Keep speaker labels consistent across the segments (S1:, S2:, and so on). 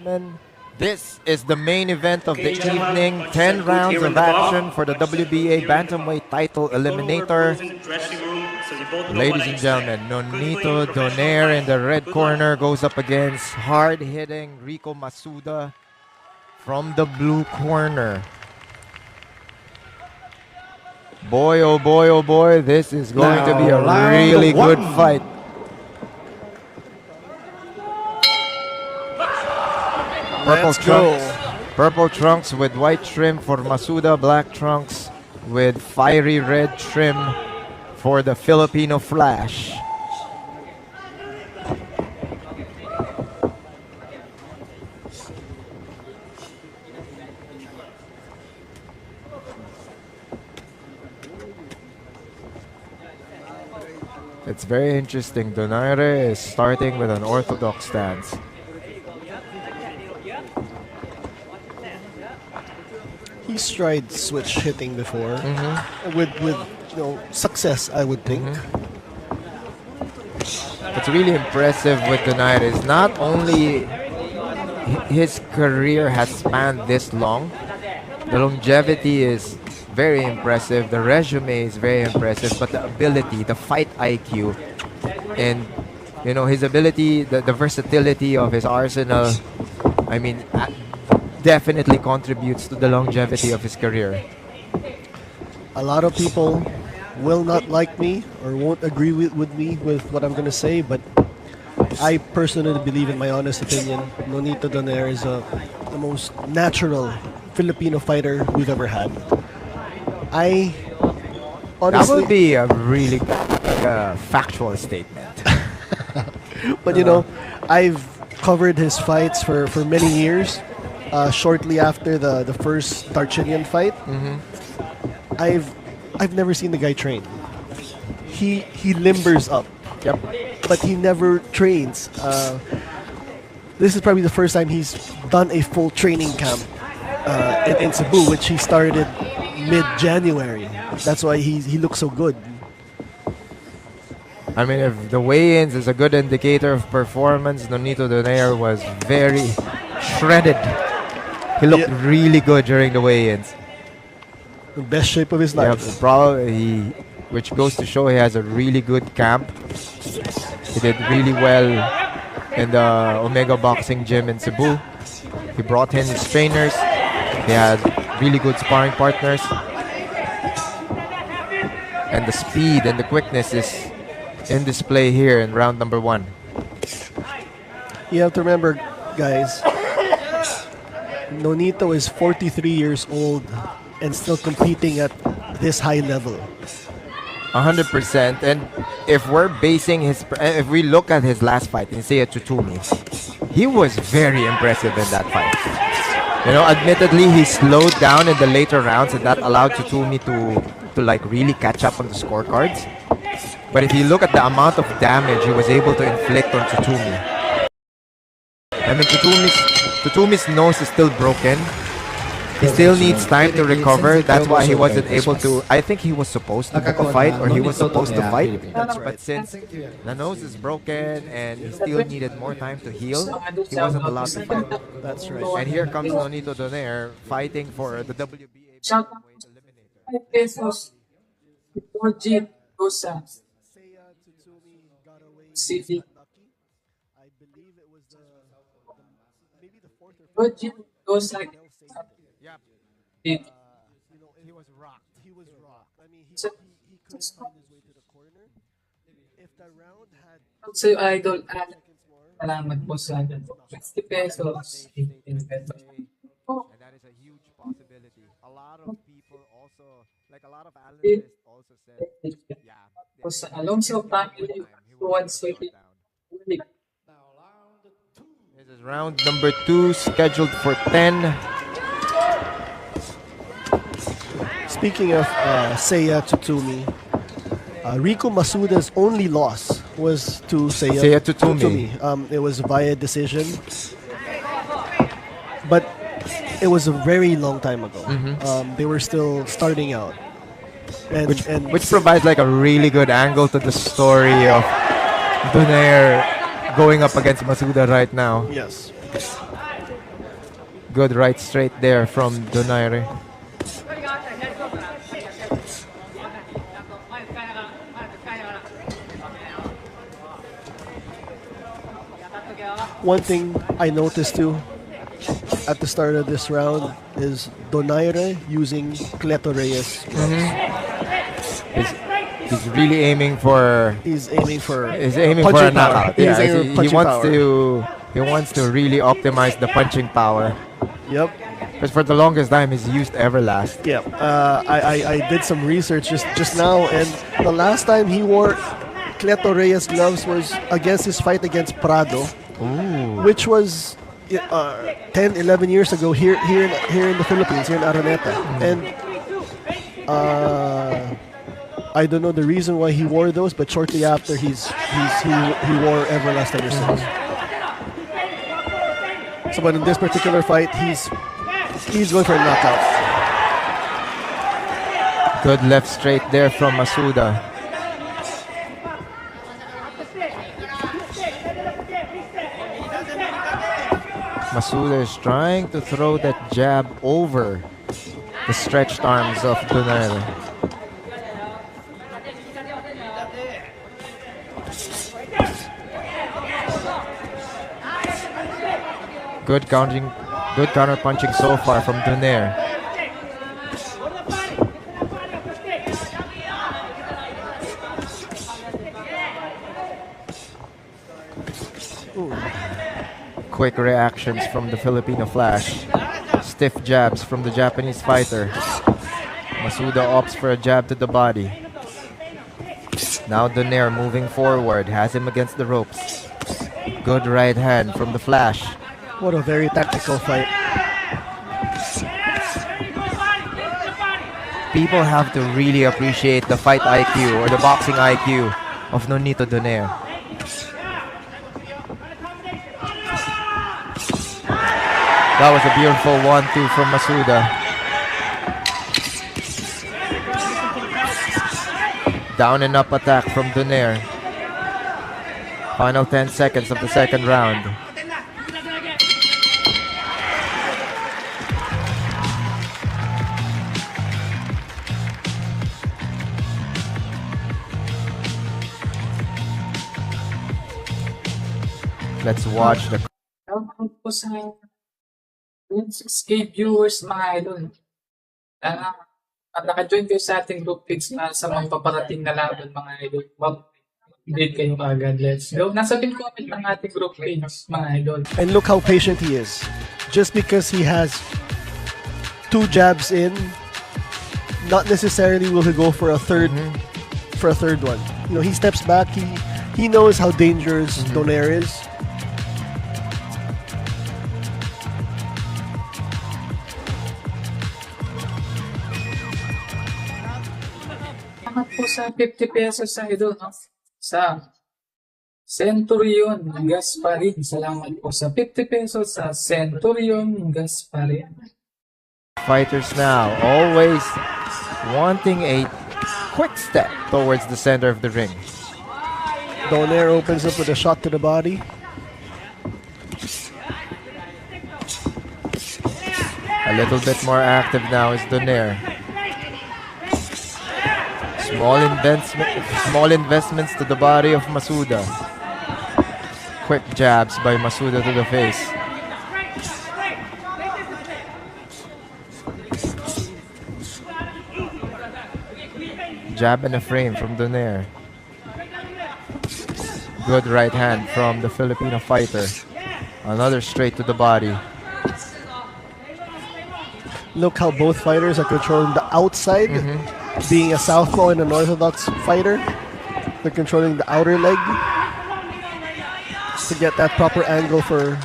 S1: gentlemen, this is the main event of the evening. 10 rounds of action for the WBA Bantamweight title eliminator. Ladies and gentlemen, Nonito Donaire in the red corner goes up against hard-hitting Riku Masuda from the blue corner. Boy, oh boy, oh boy, this is going to be a really good fight. Purple trunks with white trim for Masuda, black trunks with fiery red trim for the Filipino Flash. It's very interesting. Donaire is starting with an orthodox stance.
S2: He's tried switch hitting before, with success, I would think.
S1: What's really impressive with Donaire is not only his career has spanned this long, the longevity is very impressive, the resume is very impressive, but the ability, the fight IQ, and his ability, the versatility of his arsenal, I mean, definitely contributes to the longevity of his career.
S2: A lot of people will not like me or won't agree with me with what I'm going to say, but I personally believe, in my honest opinion, Nonito Donaire is the most natural Filipino fighter we've ever had. I honestly...
S1: That would be a really factual statement.
S2: But I've covered his fights for many years. Shortly after the first Darchinian fight, I've never seen the guy train. He limbers up, but he never trains. This is probably the first time he's done a full training camp in Cebu, which he started mid-January. That's why he looks so good.
S1: I mean, if the weigh-ins is a good indicator of performance, Nonito Donaire was very shredded. He looked really good during the weigh-ins.
S2: The best shape of his life.
S1: Probably, which goes to show he has a really good camp. He did really well in the Omega Boxing Gym in Cebu. He brought in his trainers. He had really good sparring partners. And the speed and the quickness is in display here in round number 1.
S2: You have to remember, guys, Nonito is 43 years old and still competing at this high level.
S1: 100%. And if we're basing if we look at his last fight in Seiya Tutumi, he was very impressive in that fight. Admittedly, he slowed down in the later rounds, and that allowed Tutumi to like really catch up on the scorecards. But if you look at the amount of damage he was able to inflict on Tutumi, I mean, Tutumi's nose is still broken. He still needs time to recover. That's why he wasn't able to. I think he was supposed to book a fight, or he was supposed to fight. But since the nose is broken and he still needed more time to heal, he wasn't allowed to fight.
S2: That's right.
S1: And here comes Nonito Donaire fighting for the WBA bantamweight eliminator.
S3: Pesos. Project Rosa. City.
S2: I believe it was maybe the fourth or
S3: Project Rosa.
S1: He was rocked.
S2: He was rocked. I mean, he couldn't find his way to the corner. If the round had
S3: So idol salamat po sa 60 pesos. 18 pesos.
S1: And that is a huge possibility. A lot of people also, like a lot of analysts also said,
S3: Po sa Alonso family, 160.
S1: This is round number 2, scheduled for 10.
S2: Speaking of Seiya Tutumi, Riku Masuda's only loss was to Seiya
S1: Tutumi.
S2: It was via decision, but it was a very long time ago. They were still starting out,
S1: which provides like a really good angle to the story of Donaire going up against Masuda right now.
S2: Yes.
S1: Good right straight there from Donaire.
S2: One thing I noticed too at the start of this round is Donaire using Cleto Reyes.
S1: He's really aiming for
S2: He's aiming for
S1: a knockout.
S2: He's
S1: Yeah,
S2: aiming for
S1: he
S2: punching
S1: wants
S2: power.
S1: he wants to really optimize the punching power.
S2: Yep.
S1: Because for the longest time he's used Everlast.
S2: Yeah. I did some research just now, and the last time he wore Cleto Reyes gloves was against his fight against Prado, which was 10, 11 years ago here in the Philippines, here in Araneta. And I don't know the reason why he wore those, but shortly after he wore Everlast ever since. So, but in this particular fight, he's going for a knockout.
S1: Good left straight there from Masuda. Masuda is trying to throw that jab over the stretched arms of Donaire. Good counter punching so far from Donaire. Quick reactions from the Filipino Flash. Stiff jabs from the Japanese fighter. Masuda opts for a jab to the body. Now Donaire moving forward, has him against the ropes. Good right hand from the Flash.
S2: What a very tactical fight.
S1: People have to really appreciate the fight IQ or the boxing IQ of Nonito Donaire. That was a beautiful 1-2 from Masuda. Down and up attack from Donaire. Final 10 seconds of the second round. Let's watch the...
S3: Shoutout po sa 6K viewers mga idol. At naka-join kayo sa ating group page na sa mga paparating na laban mga idol. Mag-update kayo agad. Let's go. Nasa pin comment ng ating group page mga idol.
S2: And look how patient he is. Just because he has 2 jabs in, not necessarily will he go for a third one. You know, he steps back. He knows how dangerous Donaire is.
S3: Salamat po sa 50 pesos sa idol, no? Sa Centurion Gasparin. Salamat po sa 50 pesos sa Centurion Gasparin.
S1: Fighters now always wanting a quick step towards the center of the ring.
S2: Donaire opens up with a shot to the body.
S1: A little bit more active now is Donaire. Small investments to the body of Masuda. Quick jabs by Masuda to the face. Jab and a frame from Donaire. Good right hand from the Filipino fighter. Another straight to the body.
S2: Look how both fighters are controlling the outside. Being a southpaw and an orthodox fighter, they're controlling the outer leg to get that proper angle for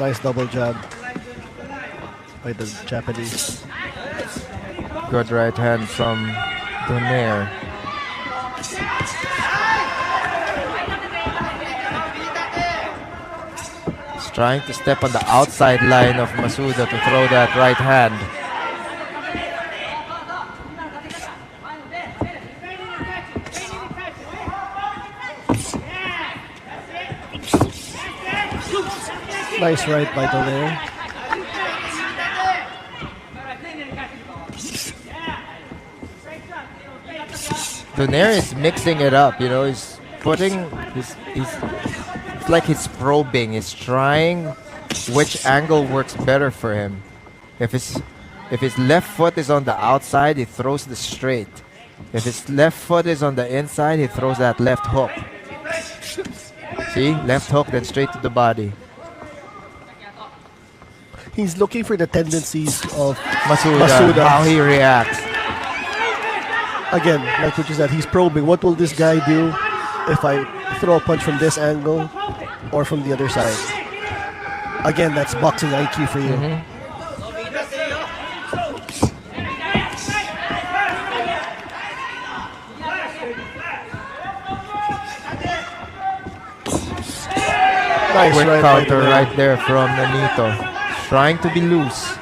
S2: nice double jab by the Japanese.
S1: Good right hand from Donaire. Trying to step on the outside line of Masuda to throw that right hand.
S2: Nice right by Donaire.
S1: Donaire is mixing it up, you know, he's putting he's it's like he's probing, he's trying which angle works better for him. If his left foot is on the outside, he throws the straight. If his left foot is on the inside, he throws that left hook. See? Left hook, then straight to the body.
S2: He's looking for the tendencies of
S1: Masuda, how he reacts.
S2: Again, like what you said, he's probing. What will this guy do if I throw a punch from this angle or from the other side? Again, that's boxing IQ for you. Nice
S1: Quick
S2: right
S1: counter
S2: there.
S1: right there from Nonito. Trying to be loose.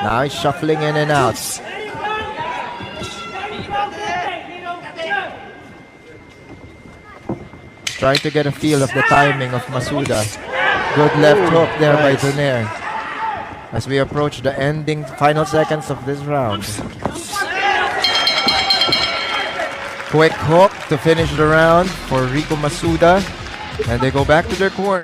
S1: Now he's shuffling in and out. Trying to get a feel of the timing of Masuda. Good left hook there by Donaire. As we approach the ending final seconds of this round. Quick hook to finish the round for Riku Masuda. And they go back to their corner.